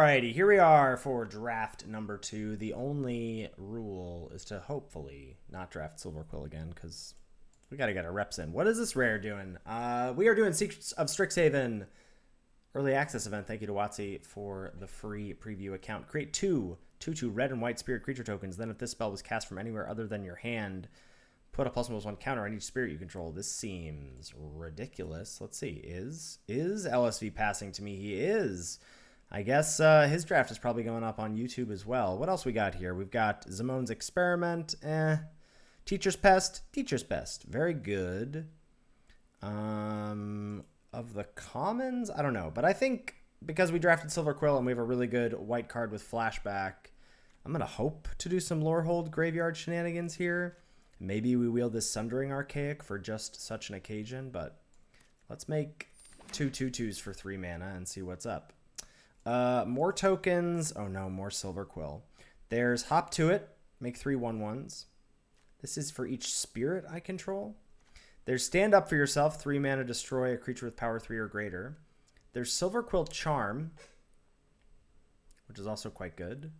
Alrighty, here we are for draft number 2. The only rule is to hopefully not draft Silver Quill again, because we got to get our reps in. What is this rare doing? We are doing Secrets of Strixhaven early access event. Thank you to Watsy for the free preview account. Create 2/2 red and white spirit creature tokens. Then if this spell was cast from anywhere other than your hand, put a +1/+1 counter on each spirit you control. This seems ridiculous. Let's see. Is LSV passing to me? He is. I guess his draft is probably going up on YouTube as well. What else we got here? We've got Zimone's Experiment. Teacher's Pest. Teacher's Pest. Very good. Of the commons? I don't know. But I think because we drafted Silver Quill and we have a really good white card with flashback, I'm going to hope to do some Lorehold graveyard shenanigans here. Maybe we wield this Sundering Archaic for just such an occasion. But let's make 2/2/2s for 3 mana and see what's up. More tokens. Oh no, more Silver Quill. There's Hop to It. Make 3 1/1s. This is for each spirit I control. There's Stand Up for Yourself. 3 mana, destroy a creature with power 3 or greater. There's Silver Quill Charm, which is also quite good.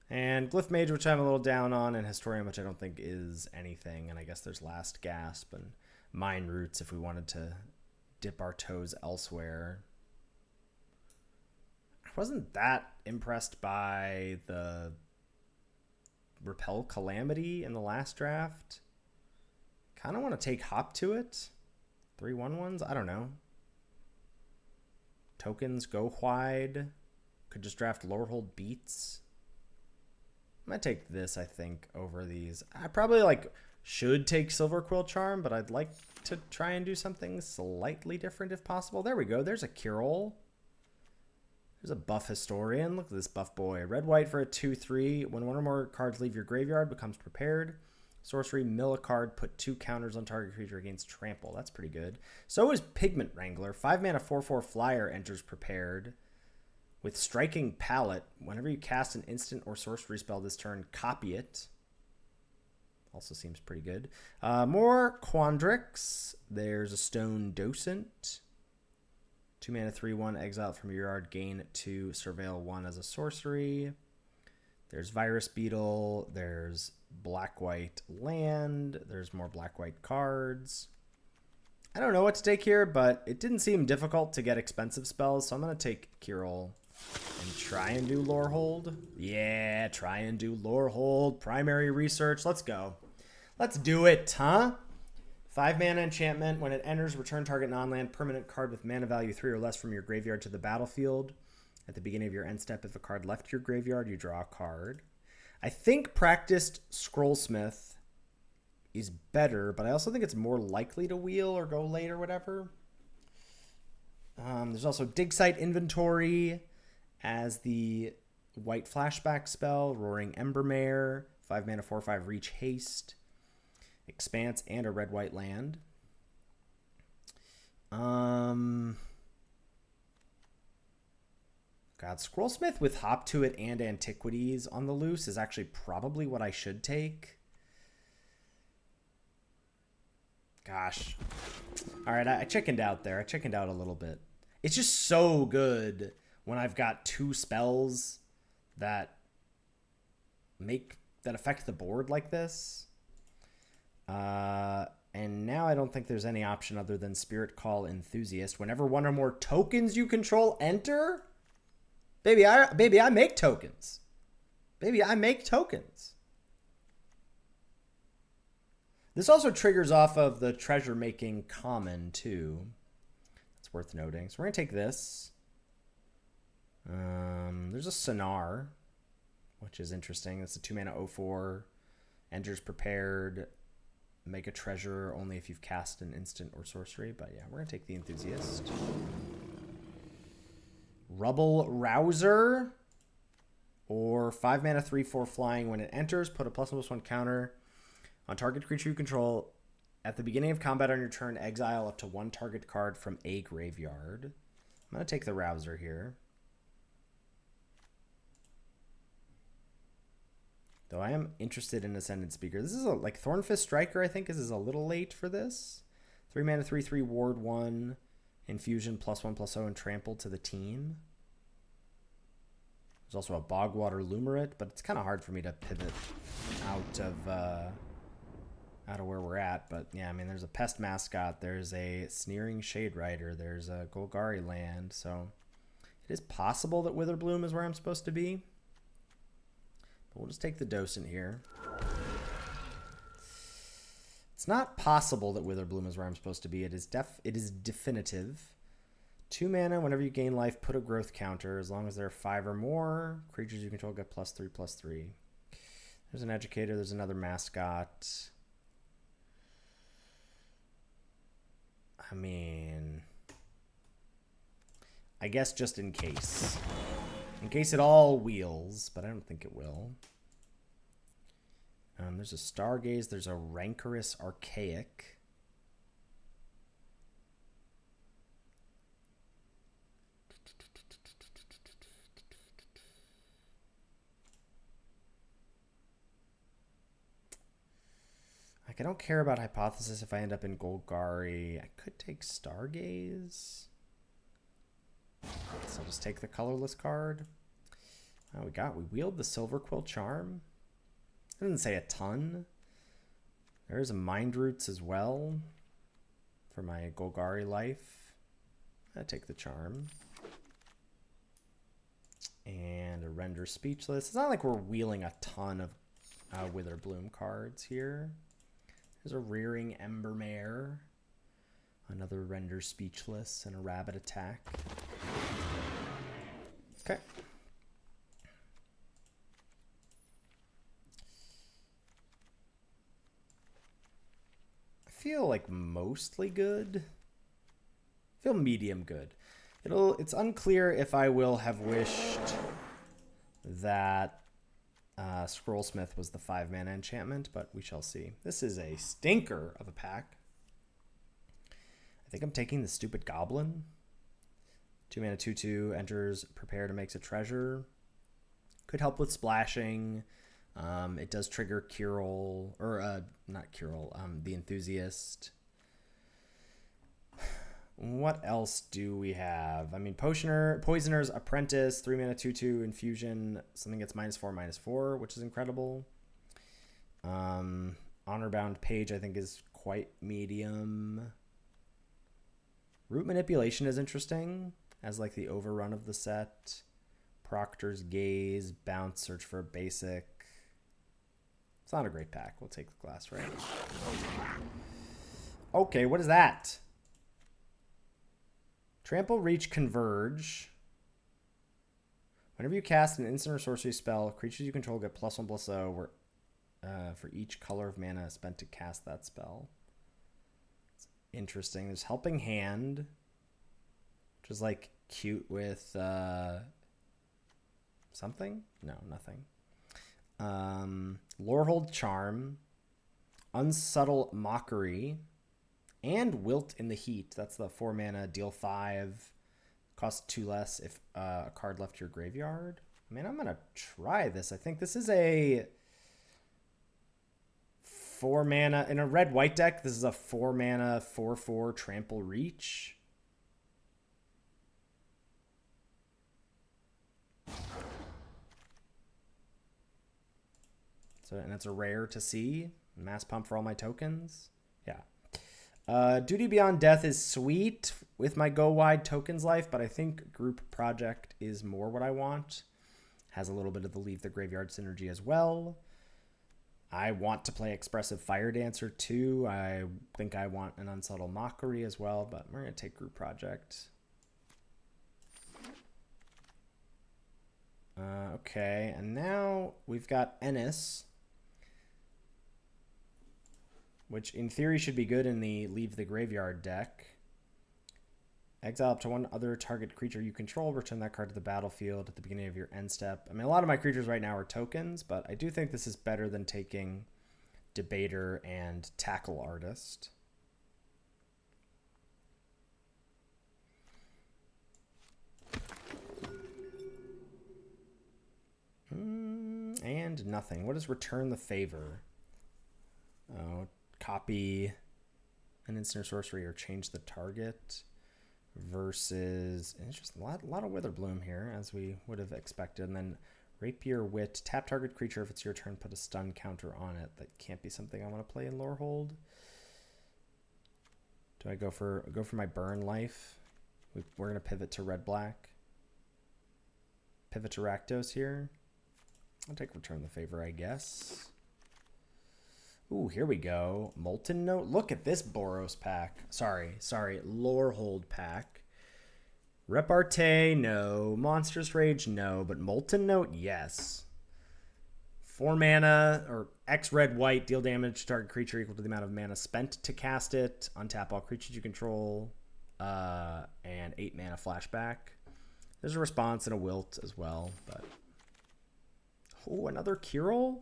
And Glyph Mage, which I'm a little down on, and Historian, which I don't think is anything. And I guess there's Last Gasp and Mine Roots if we wanted to dip our toes elsewhere. I wasn't that impressed by the Repel Calamity in the last draft. Kind of want to take Hop to It. 3 1/1s? I don't know. Tokens go wide. Could just draft Lorehold Beats. I might take this, I think, over these. I probably should take Silver Quill Charm, but I'd like to try and do something slightly different if possible. There we go. There's a Cure-All. There's a buff Historian. Look at this buff boy. Red-white for a 2/3. When one or more cards leave your graveyard, becomes prepared. Sorcery, mill a card, put 2 counters on target creature against trample. That's pretty good. So is Pigment Wrangler. 5 mana 4/4 flyer enters prepared. With Striking Palette, whenever you cast an instant or sorcery spell this turn, copy it. Also seems pretty good. More Quandrix. There's a Stone Docent. 2 mana 3/1, exile it from your yard, gain 2, surveil 1 as a sorcery. There's Virus Beetle. There's Black-White Land. There's more Black-White cards. I don't know what to take here, but it didn't seem difficult to get expensive spells, so I'm going to take Cure-All and try and do Lorehold. Yeah, try and do Lorehold. Primary research. Let's go. Let's do it, huh? 5 mana enchantment. When it enters, return target non-land permanent card with mana value 3 or less from your graveyard to the battlefield. At the beginning of your end step, if a card left your graveyard, you draw a card. I think Practiced Scrollsmith is better, but I also think it's more likely to wheel or go late or whatever. There's also Dig Site Inventory as the white flashback spell. Roaring Embermare. 5 mana 4/5 reach haste. Expanse and a red-white land. God, Scrollsmith with Hop to It and Antiquities on the loose is actually probably what I should take. Gosh. All right, I chickened out there. I chickened out a little bit. It's just so good when I've got 2 spells that affect the board like this. And now I don't think there's any option other than Spirit Call Enthusiast. Whenever one or more tokens you control enter, baby, I make tokens. Baby, I make tokens. This also triggers off of the treasure making common too. That's worth noting. So we're gonna take this. There's a Sonar, which is interesting. It's a 2 mana 0/4. Enters prepared. Make a treasure only if you've cast an instant or sorcery. But yeah, we're going to take the Enthusiast. Rubble Rouser. Or 5 mana 3/4 flying. When it enters, put a +1/+1 counter on target creature you control. At the beginning of combat on your turn, exile up to 1 target card from a graveyard. I'm going to take the Rouser here. Though I am interested in Ascendant Speaker. This is like Thornfist Striker, I think, is a little late for this. 3 mana 3/3 ward 1. Infusion +1/+0 and trample to the team. There's also a Bogwater Lumerate, but it's kind of hard for me to pivot out of where we're at. But yeah, I mean, there's a Pest Mascot, there's a Sneering Shade Rider, there's a Golgari land, so it is possible that Witherbloom is where I'm supposed to be. But we'll just take the Docent here. It's not possible that Witherbloom is where I'm supposed to be. It is definitive. 2 mana, whenever you gain life, put a growth counter. As long as there are 5 or more, creatures you control get +3/+3. There's an Educator, there's another Mascot. I mean, I guess just in case. In case it all wheels, but I don't think it will. There's a Stargaze, there's a Rancorous Archaic. Like, I don't care about Hypothesis if I end up in Golgari. I could take Stargaze. So I'll just take the colorless card. We wield the Silverquill Charm. I didn't say a ton. There's a Mind Roots as well for my Golgari life. I take the Charm. And a Render Speechless. It's not like we're wheeling a ton of Witherbloom cards here. There's a Rearing Embermare. Another Render Speechless and a Rabbit Attack. Okay. I feel like mostly good. I feel medium good. It's unclear if I will have wished that Scrollsmith was the 5 mana enchantment, but we shall see. This is a stinker of a pack. I think I'm taking the stupid Goblin. 2 mana 2/2 enters, prepare to makes a treasure. Could help with splashing. It does trigger Curel, or not Curel, the Enthusiast. What else do we have? I mean, Poisoner's Apprentice, 3 mana 2/2 infusion. Something gets -4/-4, which is incredible. Honorbound Page, I think, is quite medium. Root Manipulation is interesting, as like the overrun of the set. Proctor's Gaze, Bounce, search for a basic. It's not a great pack. We'll take the Glass Ray. Okay, what is that? Trample, Reach, Converge. Whenever you cast an instant or sorcery spell, creatures you control get +1/+0 for each color of mana spent to cast that spell. It's interesting. There's Helping Hand, which is like cute with something? No, nothing. Lorehold Charm, Unsubtle Mockery, and Wilt in the Heat. That's the 4 mana, deal 5, cost 2 less if a card left your graveyard. I mean, I'm going to try this. I think this is a 4 mana. In a red-white deck, this is a 4 mana, 4/4 Trample Reach. So, and it's a rare to see. Mass Pump for all my tokens. Yeah. Duty Beyond Death is sweet with my Go Wide tokens life, but I think Group Project is more what I want. Has a little bit of the Leave the Graveyard synergy as well. I want to play Expressive Fire Dancer too. I think I want an Unsubtle Mockery as well, but we're going to take Group Project. Okay, and now we've got Ennis, which in theory should be good in the Leave the Graveyard deck. Exile up to 1 other target creature you control. Return that card to the battlefield at the beginning of your end step. I mean, a lot of my creatures right now are tokens, but I do think this is better than taking Debater and Tackle Artist. And nothing. What is Return the Favor? Oh, copy an instant or sorcery or change the target. versus, and it's just a lot of Witherbloom here, as we would have expected. And then Rapier Wit, tap target creature. If it's your turn, put a stun counter on it. That can't be something I want to play in Lorehold. Do I go for my burn life? We're gonna pivot to red-black. Pivot to Rakdos here. I'll take Return the Favor, I guess. Ooh, here we go. Molten Note. Look at this Boros pack. Sorry. Lorehold pack. Repartee, no. Monstrous Rage, no. But Molten Note, yes. 4 mana, or X red white, deal damage to target creature equal to the amount of mana spent to cast it. Untap all creatures you control. And 8 mana flashback. There's a response and a wilt as well. But oh, another Kyril?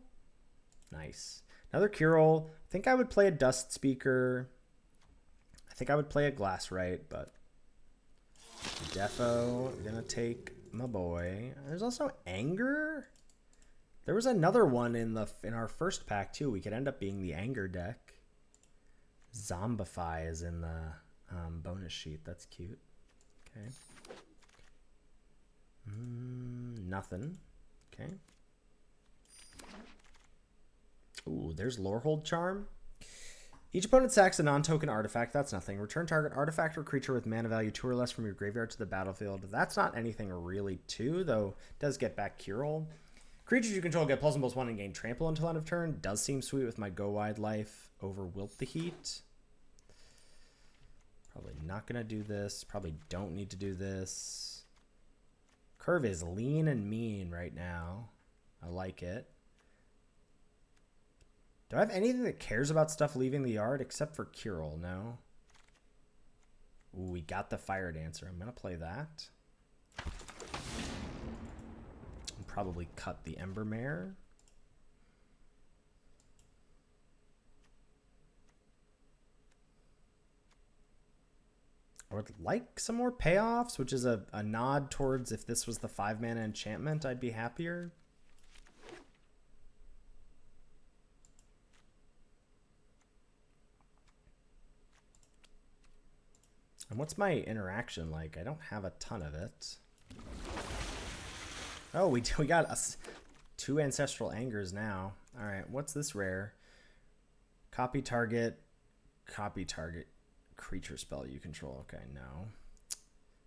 Nice. Another Kyril. I think I would play a Dust Speaker. I think I would play a Glasswright, but defo, I'm gonna take my boy. There's also Anger. There was another one in our first pack too. We could end up being the Anger deck. Zombify is in the bonus sheet. That's cute. Okay. Nothing. Okay. Ooh, there's Lorehold Charm. Each opponent sacks a non-token artifact. That's nothing. Return target artifact or creature with mana value 2 or less from your graveyard to the battlefield. That's not anything really too, though it does get back Kyril. Creatures you control get +1/+1 and gain trample until end of turn. Does seem sweet with my Go Wide life over Wilt the Heat. Probably not going to do this. Probably don't need to do this. Curve is lean and mean right now. I like it. Do I have anything that cares about stuff leaving the yard except for Kyril? No. Ooh, we got the Fire Dancer. I'm going to play that. I'll probably cut the Embermare. I would like some more payoffs, which is a nod towards if this was the 5 mana enchantment, I'd be happier. And what's my interaction like? I don't have a ton of it. Oh, we got us 2 Ancestral Angers now. All right, what's this rare? Copy target creature spell you control. Okay, no.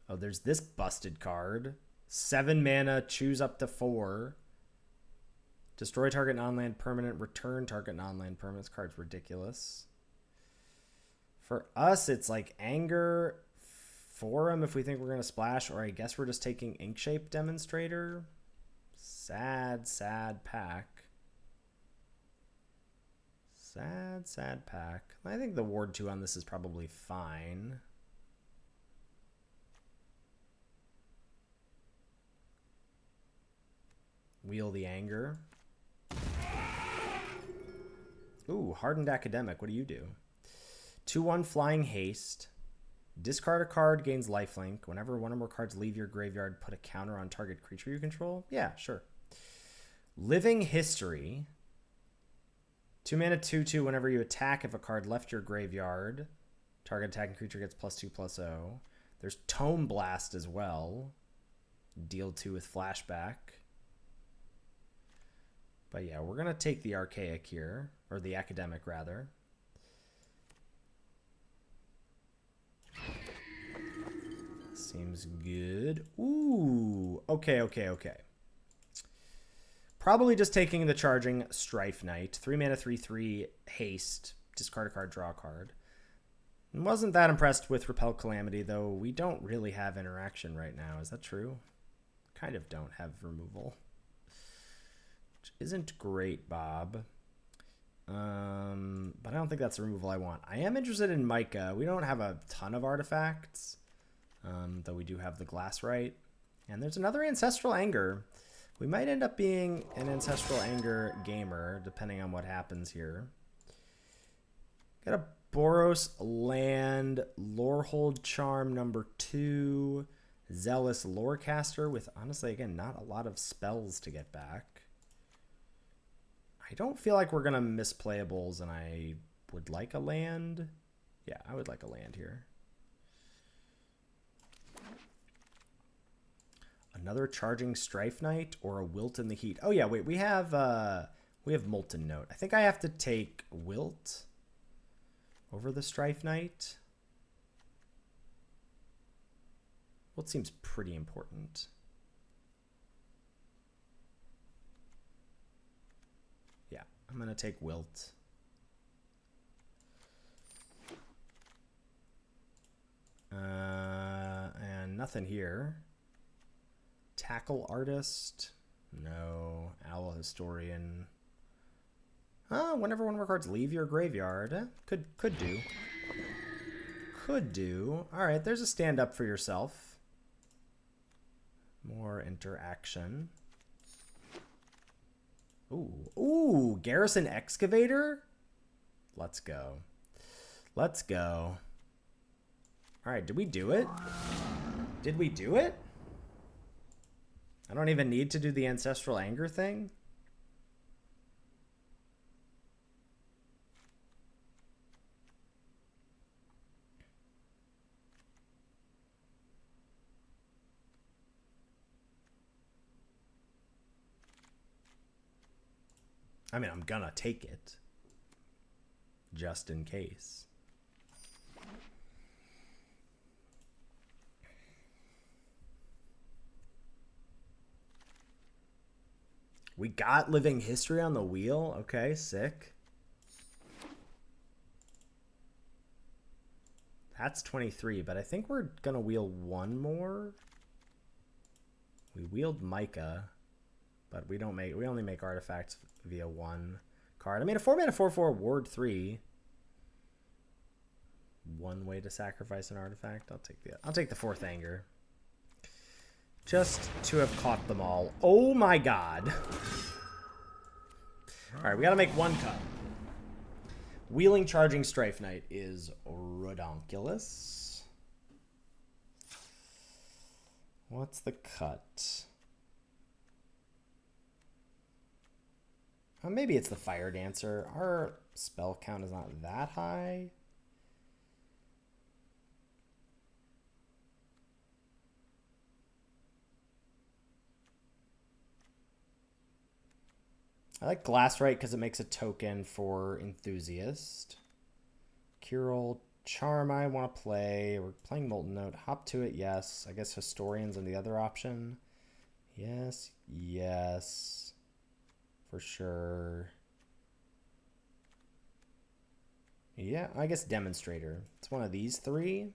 Oh, there's this busted card. 7 mana, choose up to 4. Destroy target non-land permanent, return target non-land permanent. This card's ridiculous. For us, it's like Anger, Forum if we think we're going to splash, or I guess we're just taking Inkshape Demonstrator. Sad, sad pack. Sad, sad pack. I think the Ward 2 on this is probably fine. Wheel the Anger. Ooh, Hardened Academic. What do you do? 2/1 Flying Haste. Discard a card, gains lifelink. Whenever one or more cards leave your graveyard, put a counter on target creature you control. Yeah, sure. Living History. 2 mana 2/2. Whenever you attack, if a card left your graveyard, target attacking creature gets +2/+0. There's Tome Blast as well. Deal 2 with flashback. But yeah, we're going to take the Archaic here, or the Academic rather. Seems good. Ooh, okay. Probably just taking the charging Strife Knight. 3 mana 3/3 haste. Discard a card, draw a card. Wasn't that impressed with Repel Calamity, though. We don't really have interaction right now. Is that true? Kind of don't have removal. Which isn't great, Bob. But I don't think that's the removal I want. I am interested in Micah. We don't have a ton of artifacts. Though we do have the Glasswright. And there's another Ancestral Anger. We might end up being an Ancestral Anger gamer, depending on what happens here. Got a Boros land, Lorehold Charm number 2, Zealous Lorecaster with, honestly, again, not a lot of spells to get back. I don't feel like we're going to miss playables, and I would like a land. Yeah, I would like a land here. Another charging Strife Knight or a Wilt in the Heat. Oh yeah, wait, we have Molten Note. I think I have to take Wilt over the Strife Knight. Wilt seems pretty important. Yeah, I'm gonna take Wilt. And nothing here. Tackle Artist. No. Owl Historian. Whenever one of our cards leave your graveyard. Could do. Could do. Alright, there's a stand up for yourself. More interaction. Ooh, Garrison Excavator? Let's go. Let's go. Alright, did we do it? Did we do it? I don't even need to do the Ancestral Anger thing? I mean, I'm gonna take it. Just in case. We got Living History on the wheel. Okay, sick. That's 23, but I think we're gonna wheel one more. We wheeled Micah, but we only make artifacts via one card. I mean, a 4-mana 4/4 Ward 3. One way to sacrifice an artifact. I'll take the fourth anger. Just to have caught them all. Oh my god. Alright, we gotta make one cut. Wheeling Charging Strife Knight is redonkulous. What's the cut? Maybe it's the Fire Dancer. Our spell count is not that high. I like Glasswrite because it makes a token for Enthusiast. Curel, Charm I want to play. We're playing Molten Note. Hop to it, yes. I guess Historian's in the other option. Yes, yes. For sure. Yeah, I guess Demonstrator. It's one of these three.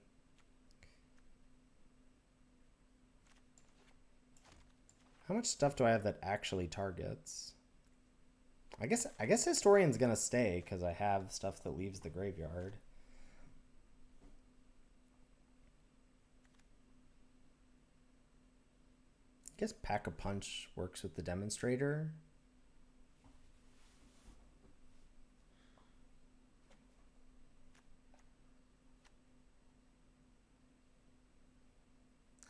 How much stuff do I have that actually targets? I guess Historian's gonna stay because I have stuff that leaves the graveyard. I guess Pack-a-Punch works with the Demonstrator.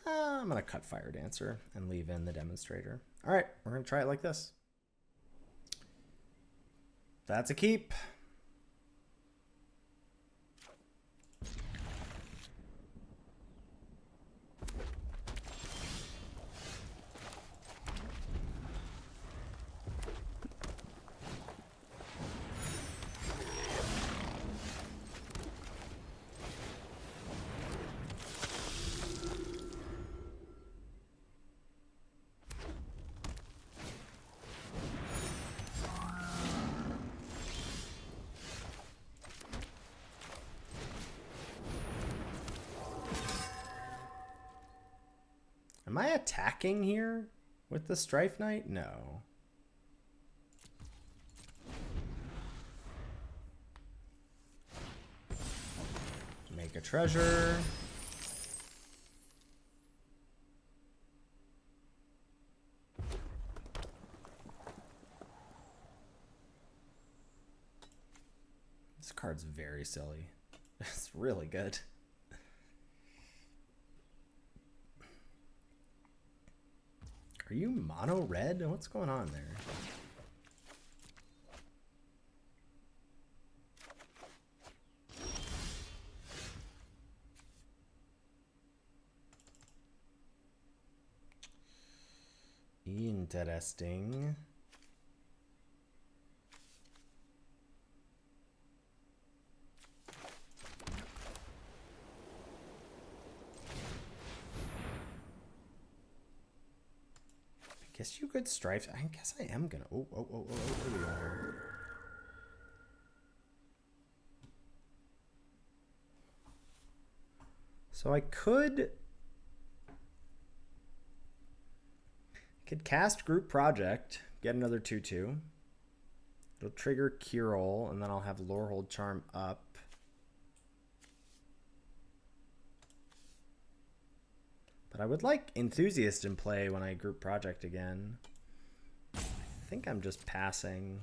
I'm gonna cut Fire Dancer and leave in the Demonstrator. All right, we're gonna try it like this. That's a keep. Am I attacking here with the Strife Knight? No. Make a treasure. This card's very silly. It's really good. Are you mono red? What's going on there? Interesting. I guess you could strife. I guess I am gonna. Oh, here we go. So I could cast Group Project, get another 2/2. It'll trigger Cure All, and then I'll have Lorehold Charm up. But I would like Enthusiast in play when I Group Project again. I think I'm just passing.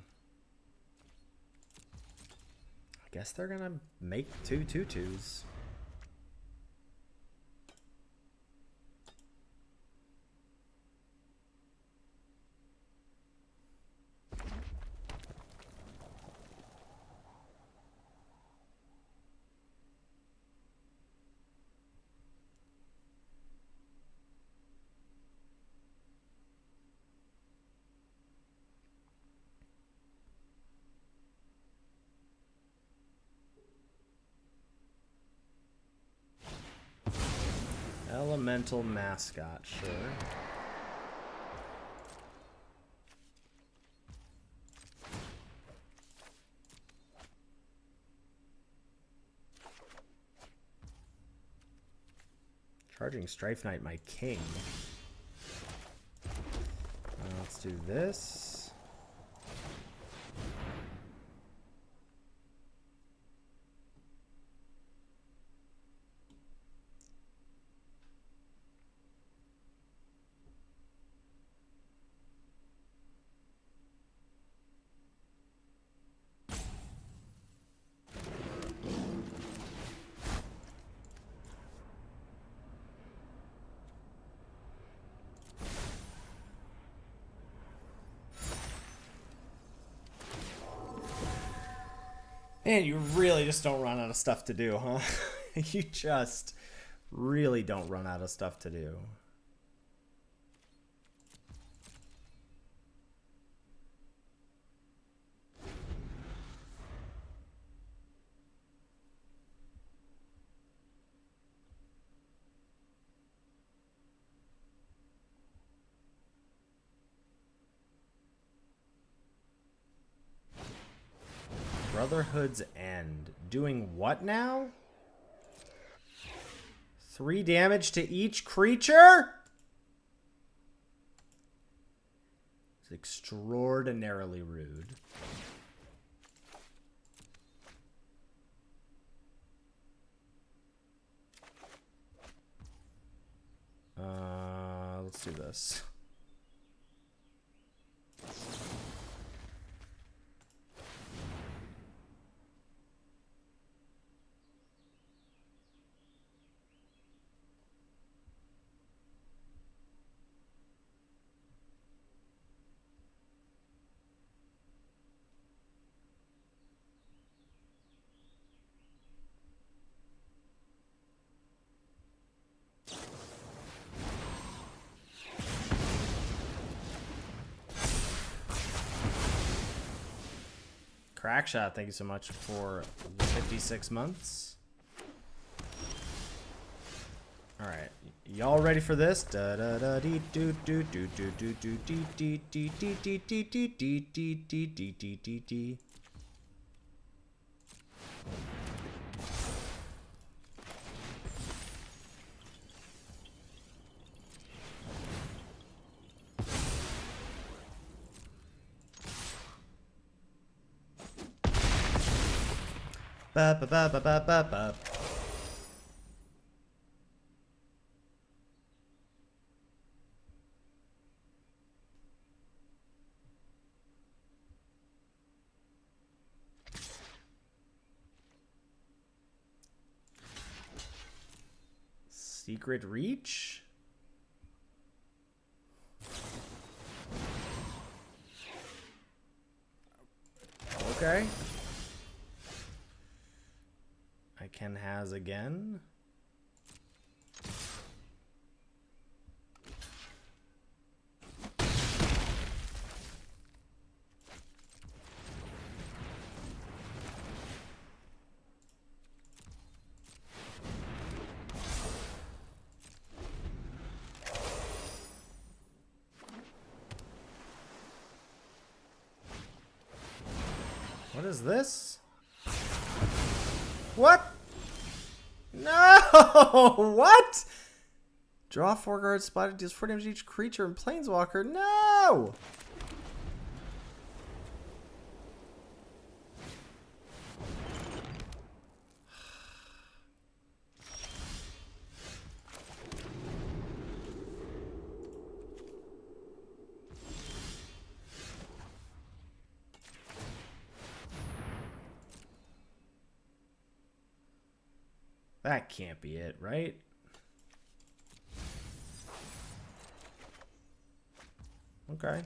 I guess they're gonna make 2 2/2s. Elemental Mascot, sure. Charging Strife Knight, my king. Let's do this. Man, you really just don't run out of stuff to do, huh? You just really don't run out of stuff to do. Brotherhood's End. Doing what now? 3 damage to each creature? It's extraordinarily rude. Let's do this. Crackshot, thank you so much for 56 months. All right, y'all ready for this? Da da da dee do do do do do do dee dee dee dee dee dee dee dee dee dee dee dee dee dee. Ba ba ba ba ba ba ba. Secret Reach? Okay. I can has again. What is this? What? No! What? Draw 4 cards, spotted, deals 4 damage to each creature and planeswalker. No! That can't be it, right? Okay.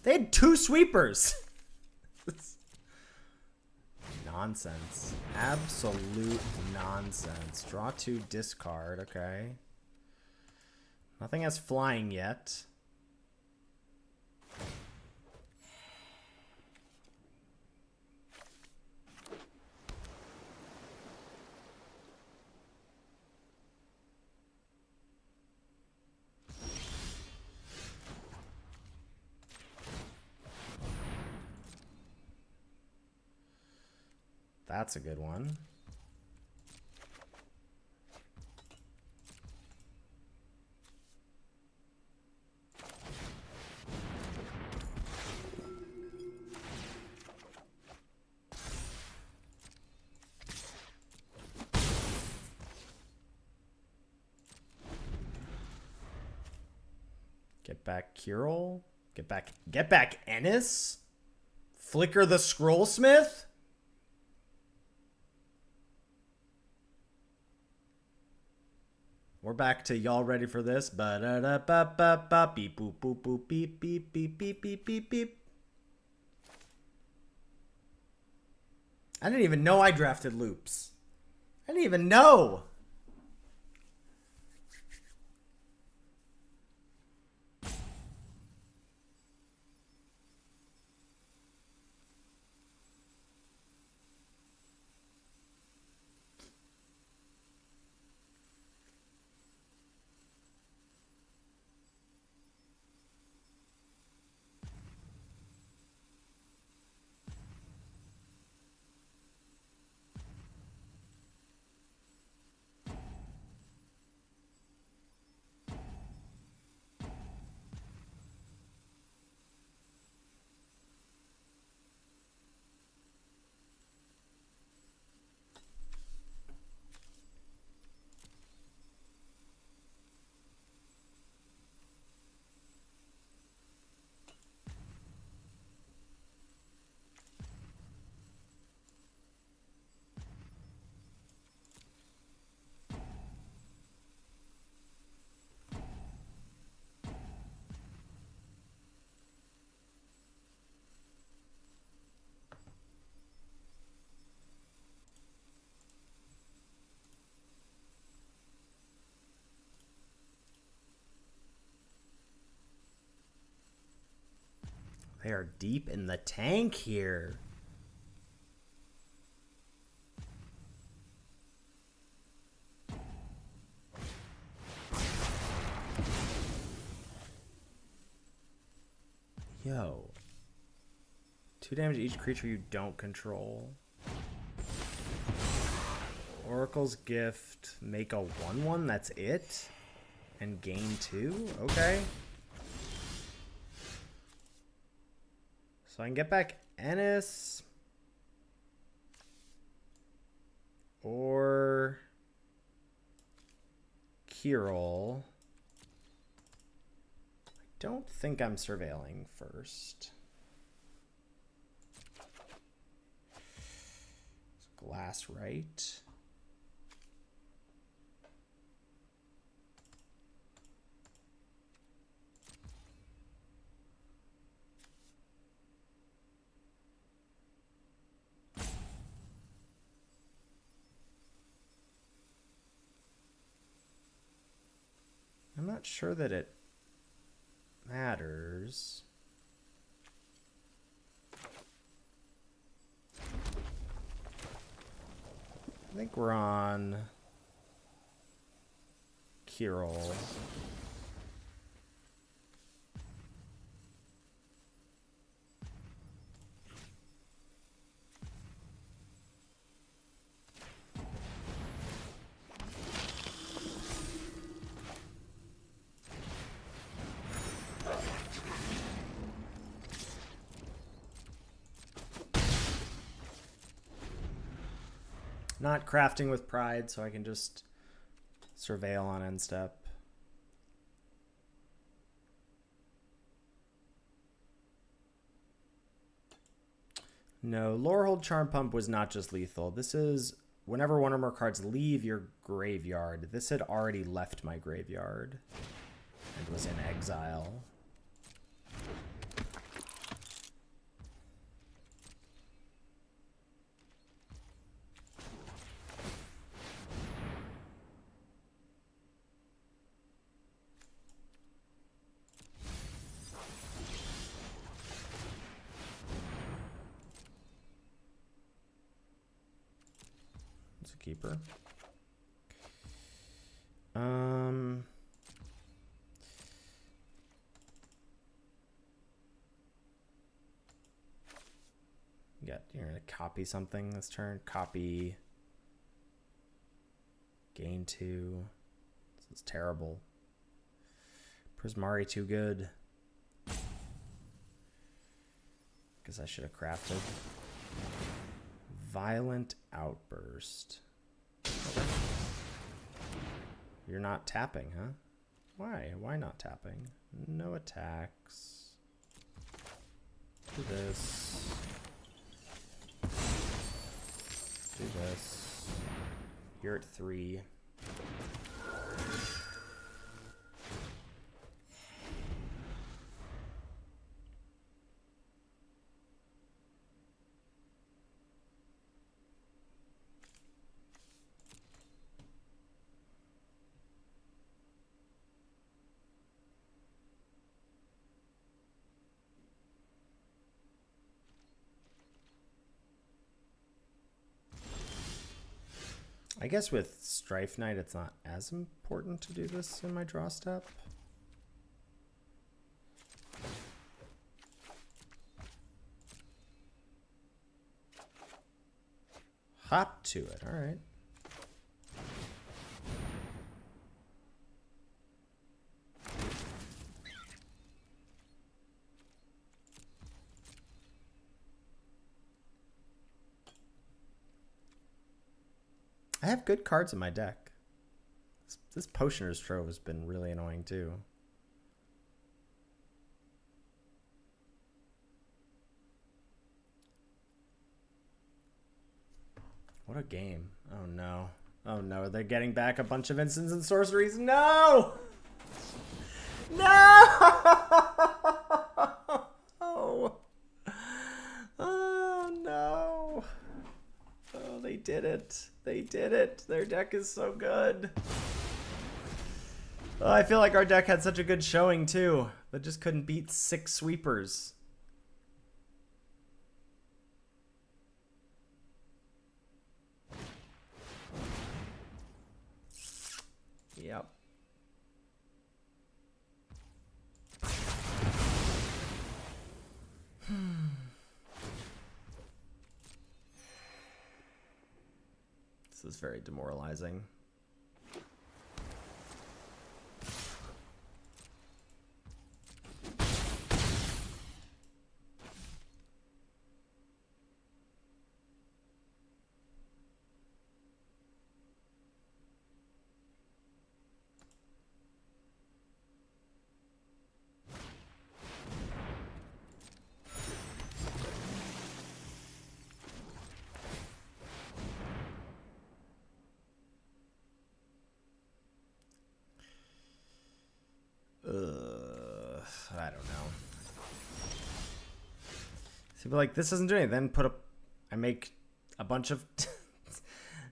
They had 2 sweepers. Nonsense. Absolute nonsense. Draw 2, discard. Okay. Nothing has flying yet. That's a good one. Get back Kirill. Get back Ennis. Flicker the Scrollsmith. We're back to y'all ready for this? Ba-da-da-ba-ba-ba, beep boop boop boop beep beep beep beep beep beep beep. I didn't even know I drafted loops. I didn't even know. They are deep in the tank here. Yo. 2 damage to each creature you don't control. Oracle's Gift. Make a 1/1. That's it? And gain 2? Okay. So I can get back Ennis. Or Kirill. I don't think I'm surveilling first. Glass right. I'm not sure that it matters. I think we're on Kirill. Not crafting with pride, so I can just surveil on end step. No, Lorehold Charm Pump was not just lethal. This is whenever one or more cards leave your graveyard. This had already left my graveyard and was in exile. Keeper. You're gonna copy something this turn. Copy. Gain 2. This is terrible. Prismari too good. Guess I should have crafted. Violent Outburst. Okay. You're not tapping, huh? Why? Why not tapping? No attacks. Do this. Do this. You're at 3. I guess with Strife Knight, it's not as important to do this in my draw step. Hop to it, all right. I have good cards in my deck. This Potioner's Trove has been really annoying too. What a game. Oh no. Oh no, they're getting back a bunch of instants and sorceries. No! No! Oh no. Oh, they did it. They did it. Their deck is so good. Oh, I feel like our deck had such a good showing too, but just couldn't beat 6 sweepers. Yep. This is very demoralizing. I don't know. See, but like this doesn't do anything. Then put up. I make a bunch of.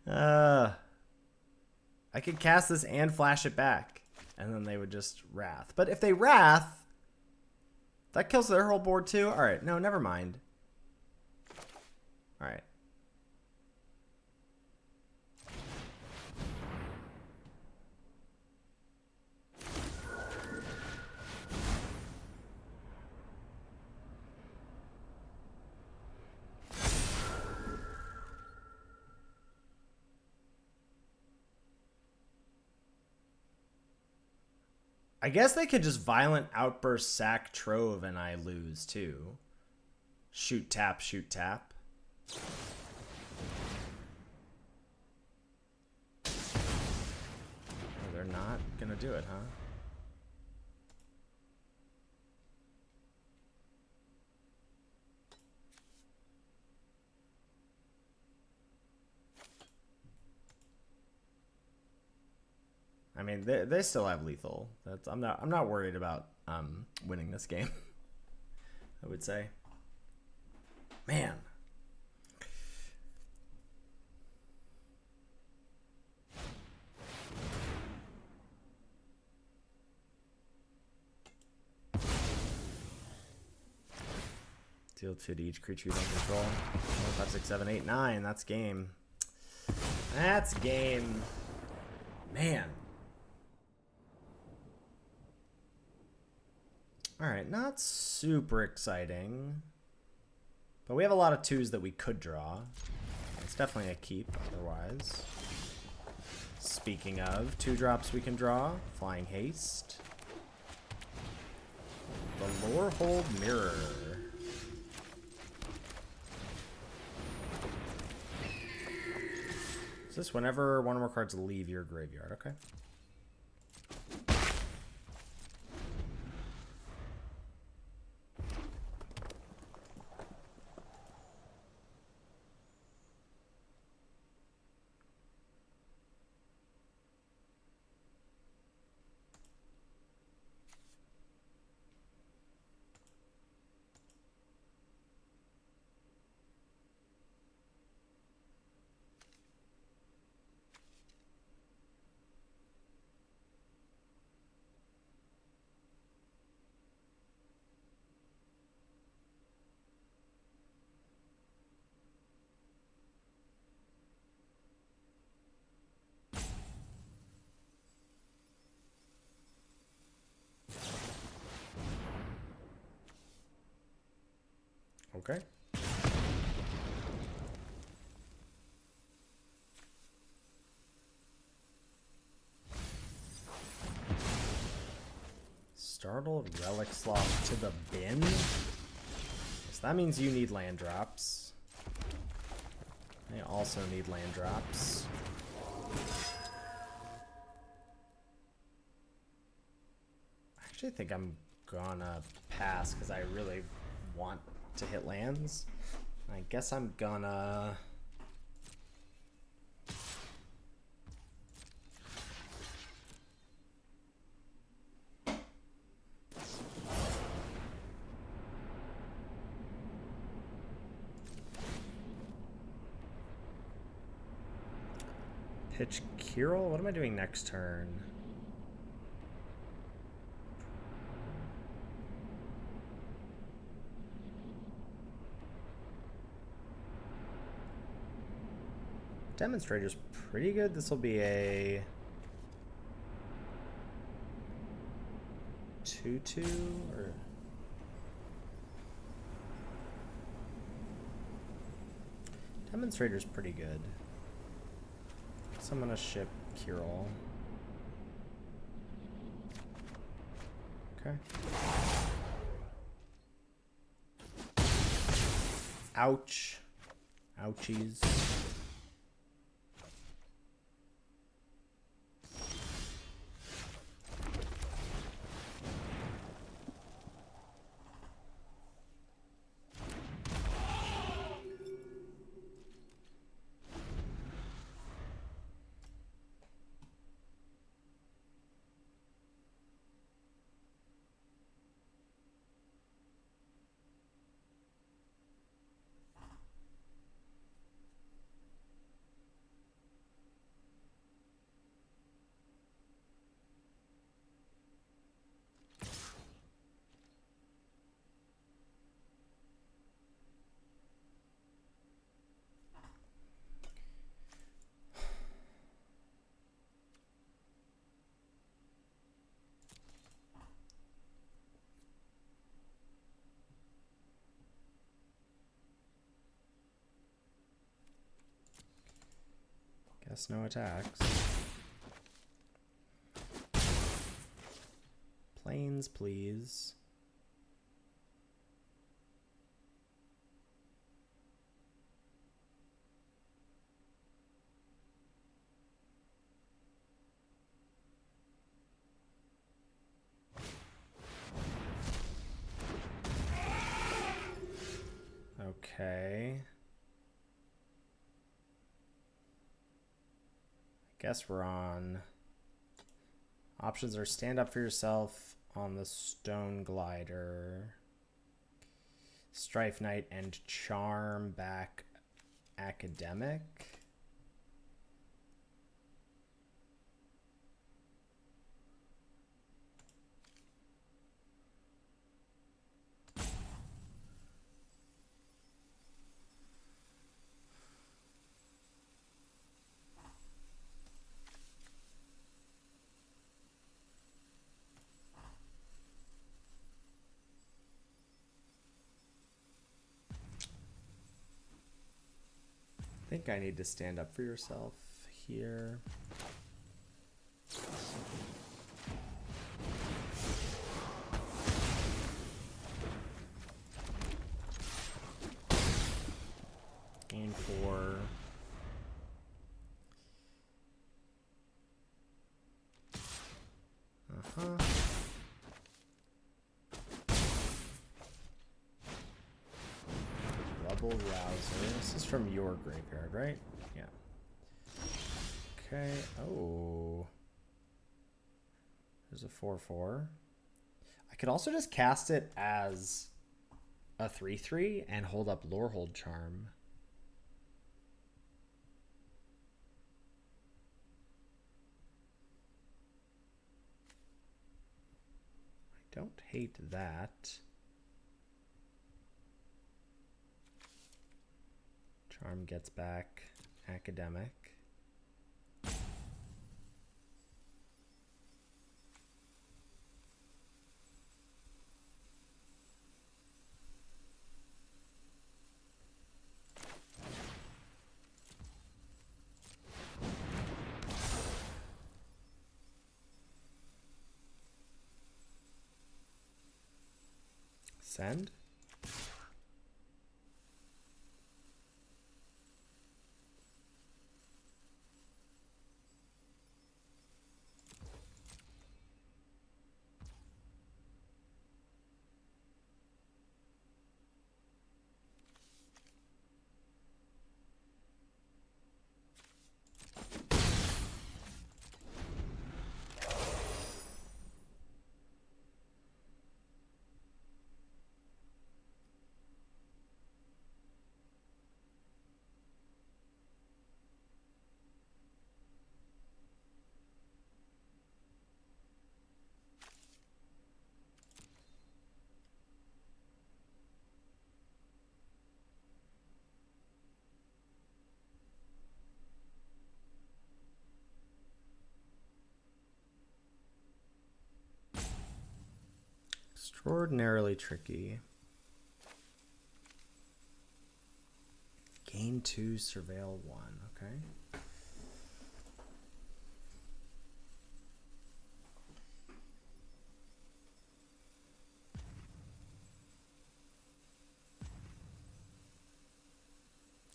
I could cast this and flash it back, and then they would just wrath. But if they wrath, that kills their whole board too. All right, no, never mind. All right. I guess they could just violent outburst sack trove and I lose too. Shoot tap, shoot tap. Oh, they're not gonna do it, huh? I mean, they still have lethal. I'm not worried about winning this game. I would say. Man. Deal 2 to each creature you don't control. 4, 5, 6, 7, 8, 9. That's game. That's game. Man. Alright, not super exciting. But we have a lot of 2s that we could draw. It's definitely a keep otherwise. Speaking of 2-drops we can draw. Flying Haste. The Lorehold Mirror. Is this whenever one or more cards leave your graveyard? Okay. Okay. Startled Relic Sloth to the bin? So that means you need land drops. I also need land drops. I actually think I'm gonna pass because I really want to hit lands. I guess I'm gonna... Pitch Kirill? What am I doing next turn? Demonstrator's pretty good. This will be a 2/2 or Demonstrator's pretty good. So I'm gonna ship Kirill. Okay. Ouch. Ouchies. Guess no attacks. Planes, please. Okay. I guess we're on. Options are stand up for yourself on the Stone Glider, Strife Knight, and charm back Academic. I think I need to stand up for yourself here. Gain 4. Rebel Rouser. This is from your graveyard, right? Yeah. Okay. Oh. There's a 4/4. I could also just cast it as a 3/3 and hold up Lorehold Charm. I don't hate that. Charm gets back Academic. Send. Extraordinarily tricky. Gain 2, surveil 1. Okay.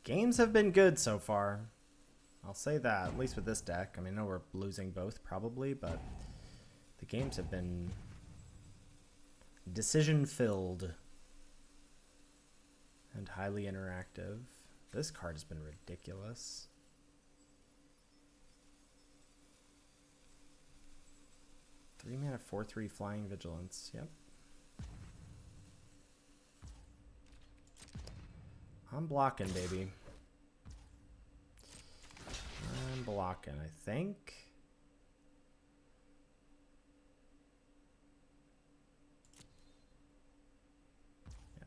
Games have been good so far. I'll say that, at least with this deck. I mean, I know we're losing both probably, but the games have been decision-filled and highly interactive. This card has been ridiculous. Three mana, 4/3 Flying Vigilance. Yep. I'm blocking, baby. I'm blocking, I think. Yeah.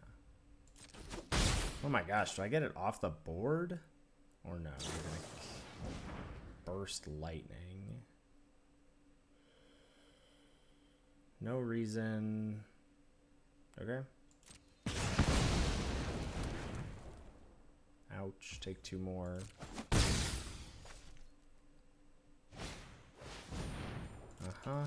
Oh my gosh, do I get it off the board? Or no? You're gonna burst lightning. No reason. Okay. Ouch, take 2 more. Uh-huh.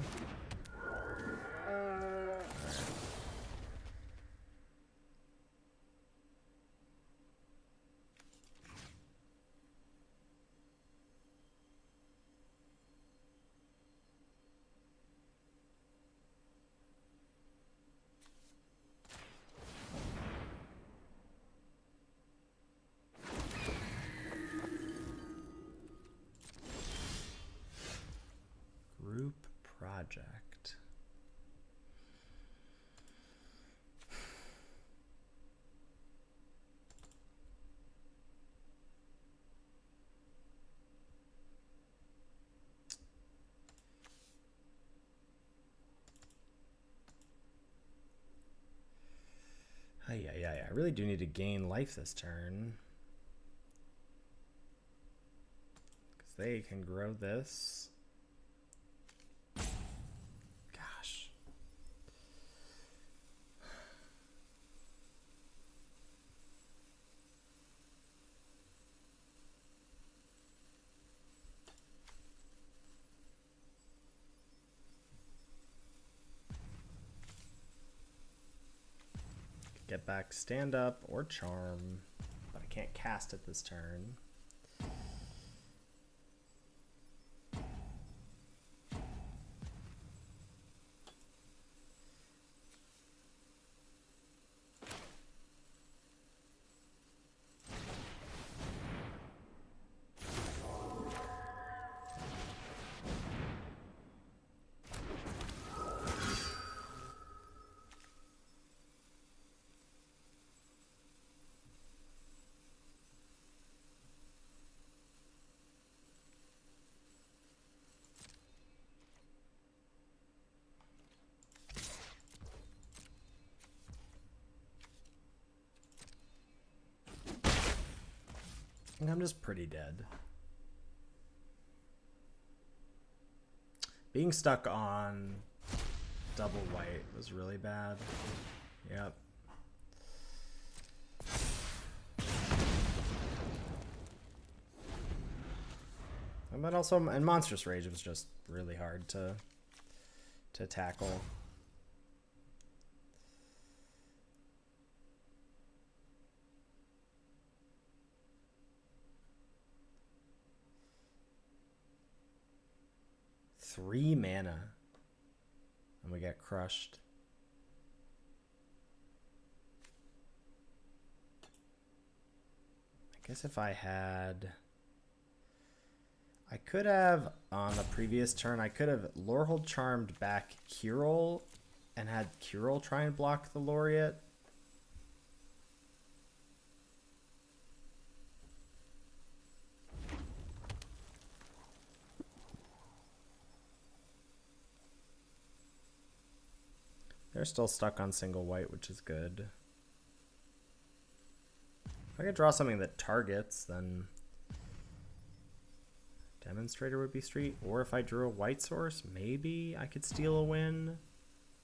I really do need to gain life this turn. Because they can grow this. Gosh. Get back stand up or charm, but I can't cast it this turn. I think I'm just pretty dead. Being stuck on double white was really bad. Yep. But also, and Monstrous Rage was just really hard to tackle. Three mana. And we get crushed. I guess if I had... I could have, on the previous turn, I could have Lorehold charmed back Kyrol and had Kyrol try and block the Laureate. They're still stuck on single white, which is good. If I could draw something that targets, then Demonstrator would be street. Or if I drew a white source, maybe I could steal a win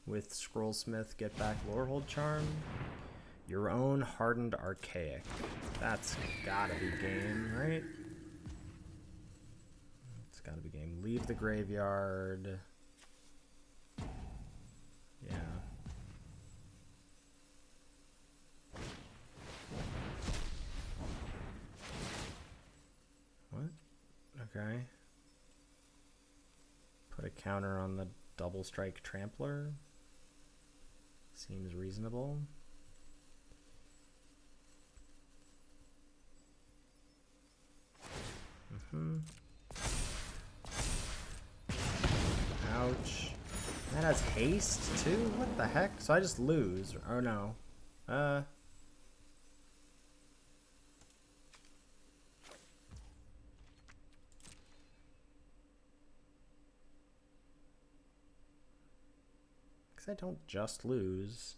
with Scrollsmith, get back Lorehold Charm. Your own hardened archaic. That's gotta be game, right? It's gotta be game. Leave the graveyard. Yeah. What? Okay. Put a counter on the double strike trampler. Seems reasonable. Ouch. That has haste too? What the heck? So I just lose. Oh no. Because I don't just lose.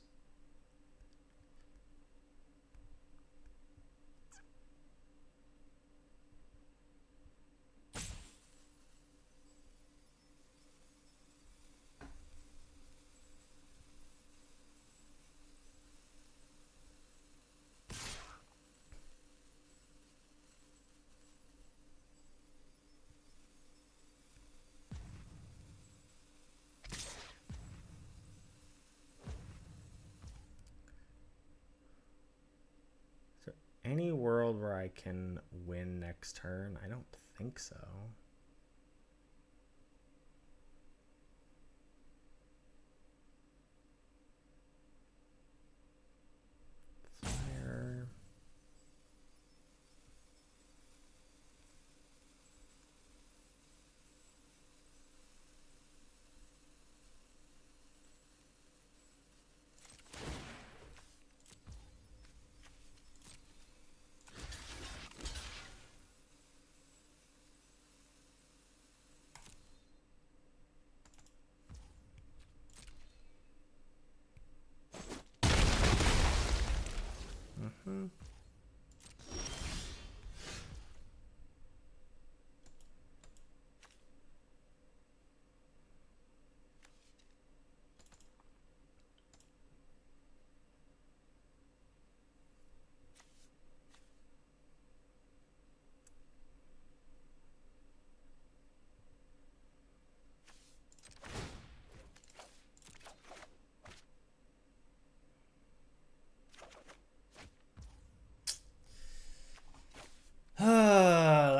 Any world where I can win next turn? I don't think so. Fire.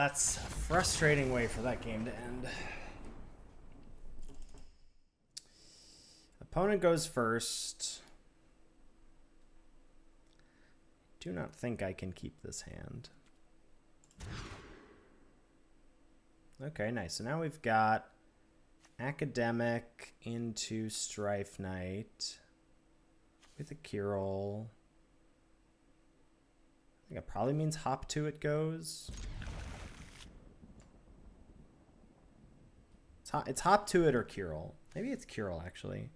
That's a frustrating way for that game to end. Opponent goes first. Do not think I can keep this hand. Okay, nice. So now we've got Academic into Strife Knight with a Kirill. I think it probably means hop to it goes. It's hop to it or Kirill. Maybe it's Kirill actually.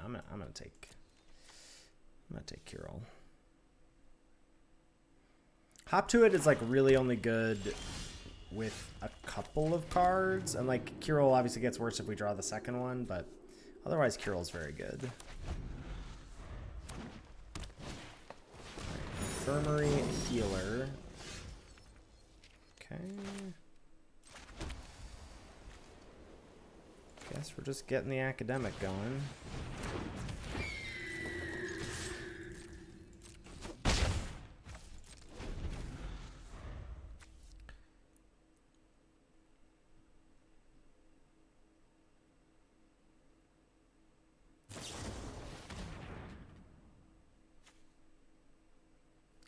I'm gonna take Kirill. Hop to it is like really only good with a couple of cards, and like Kirill obviously gets worse if we draw the second one, but otherwise Kirill's very good. Infirmary Healer. Okay. Guess we're just getting the Academic going.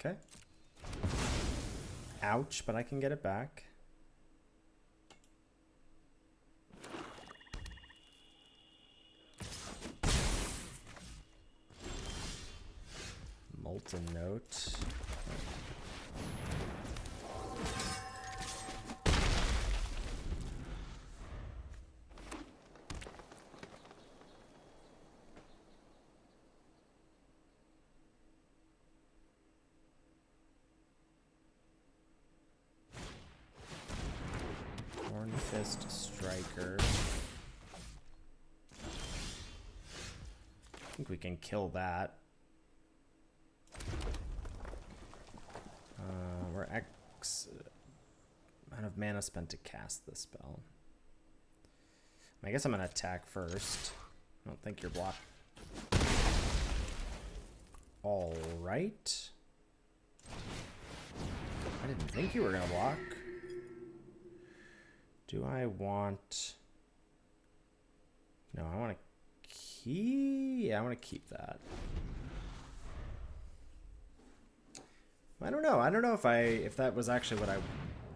Okay. Ouch, but I can get it back. Molten Note. Fist Striker. I think we can kill that. We're X amount of mana spent to cast the spell. I guess I'm gonna attack first. I don't think you're blocked. All right. I didn't think you were gonna block. Do I want... No, I want to keep... Yeah, I want to keep that. I don't know. I don't know if that was actually what I...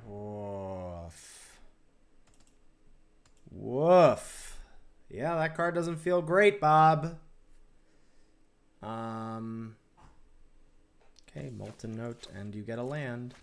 Woof. Woof. Yeah, that card doesn't feel great, Bob. Okay, Molten Note, and you get a land.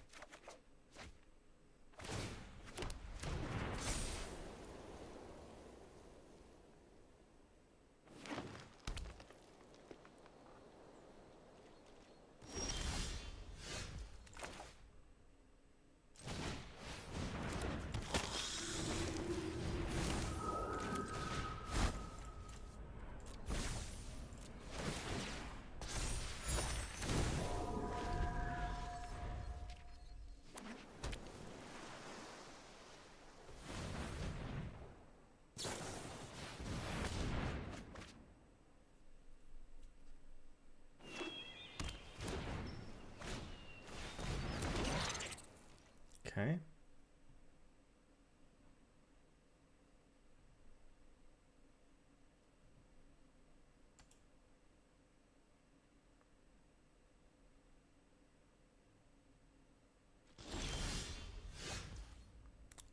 Okay.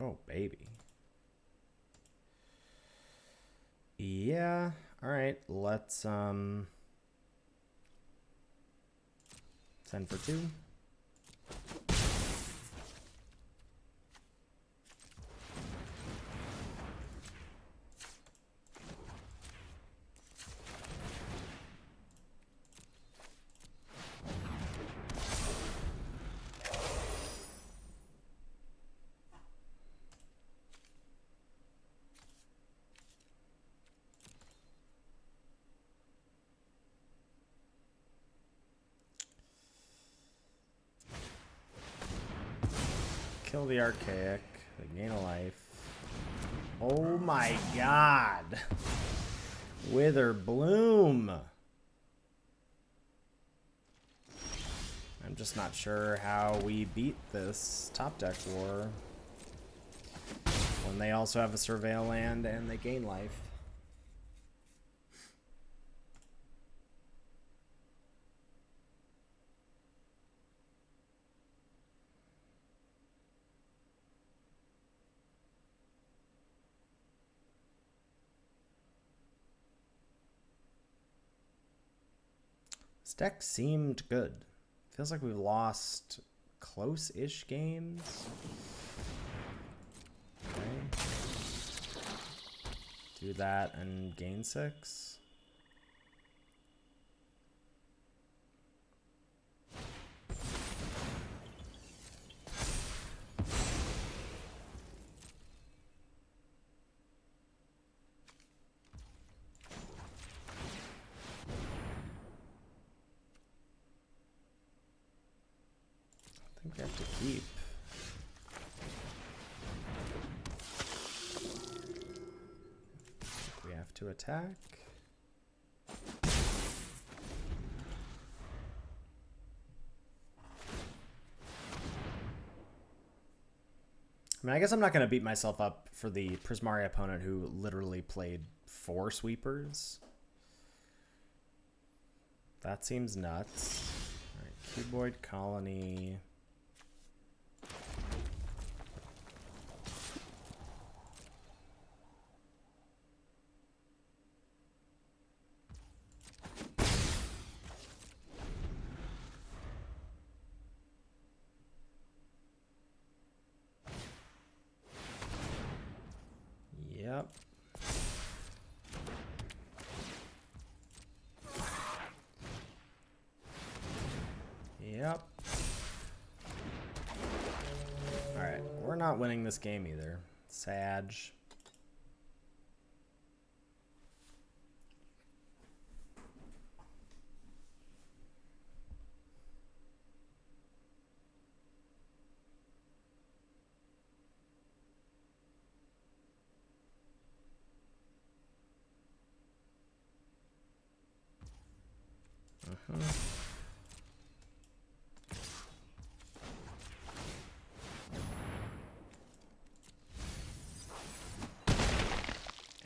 Oh, baby. Yeah. All right. Let's send for 2. Kill the Archaic. They gain a life. Oh my god. Wither Bloom. I'm just not sure how we beat this top deck war when they also have a Surveil land and they gain life. This deck seemed good. Feels like we've lost close-ish games. Okay. Do that and gain 6. I think we have to keep. We have to attack. I mean, I guess I'm not going to beat myself up for the Prismari opponent who literally played 4 sweepers. That seems nuts. All right, Cuboid Colony. Yep. Yep. Alright, we're not winning this game either. Sag.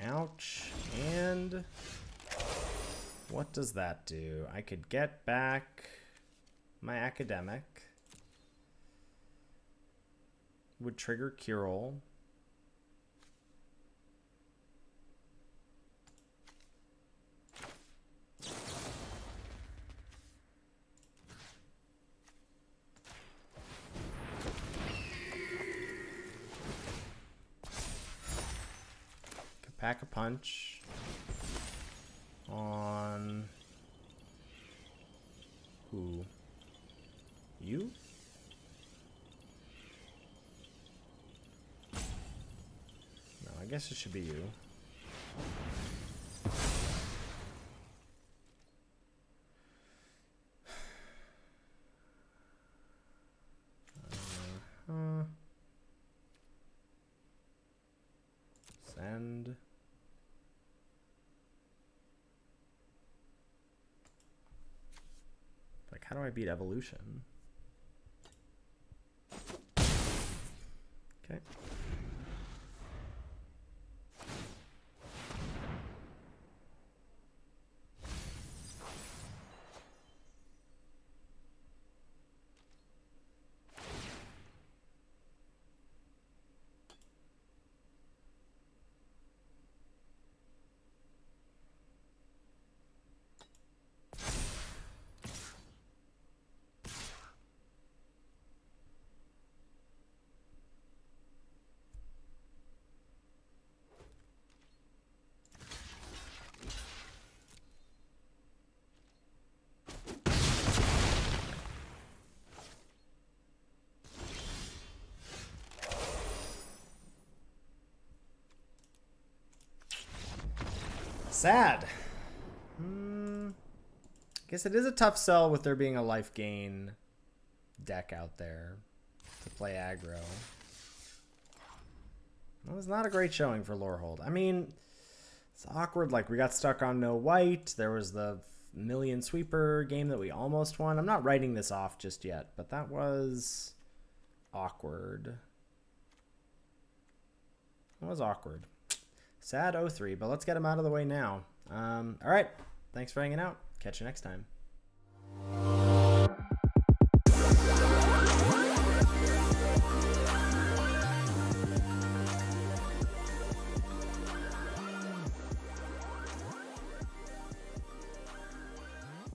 Ouch. And what does that do? I could get back my academic. Would trigger Curel. Pack a punch on who? You? No, I guess it should be you. Send. Like, how do I beat evolution? Okay. Sad. Guess it is a tough sell with there being a life gain deck out there. to play aggro. That was not a great showing for Lorehold. I mean, it's awkward. Like, we got stuck on no white. There was the million sweeper game that we almost won. I'm not writing this off just yet, but that was awkward. That was awkward. Sad 0-3, but let's get him out of the way now. All right. Thanks for hanging out. Catch you next time.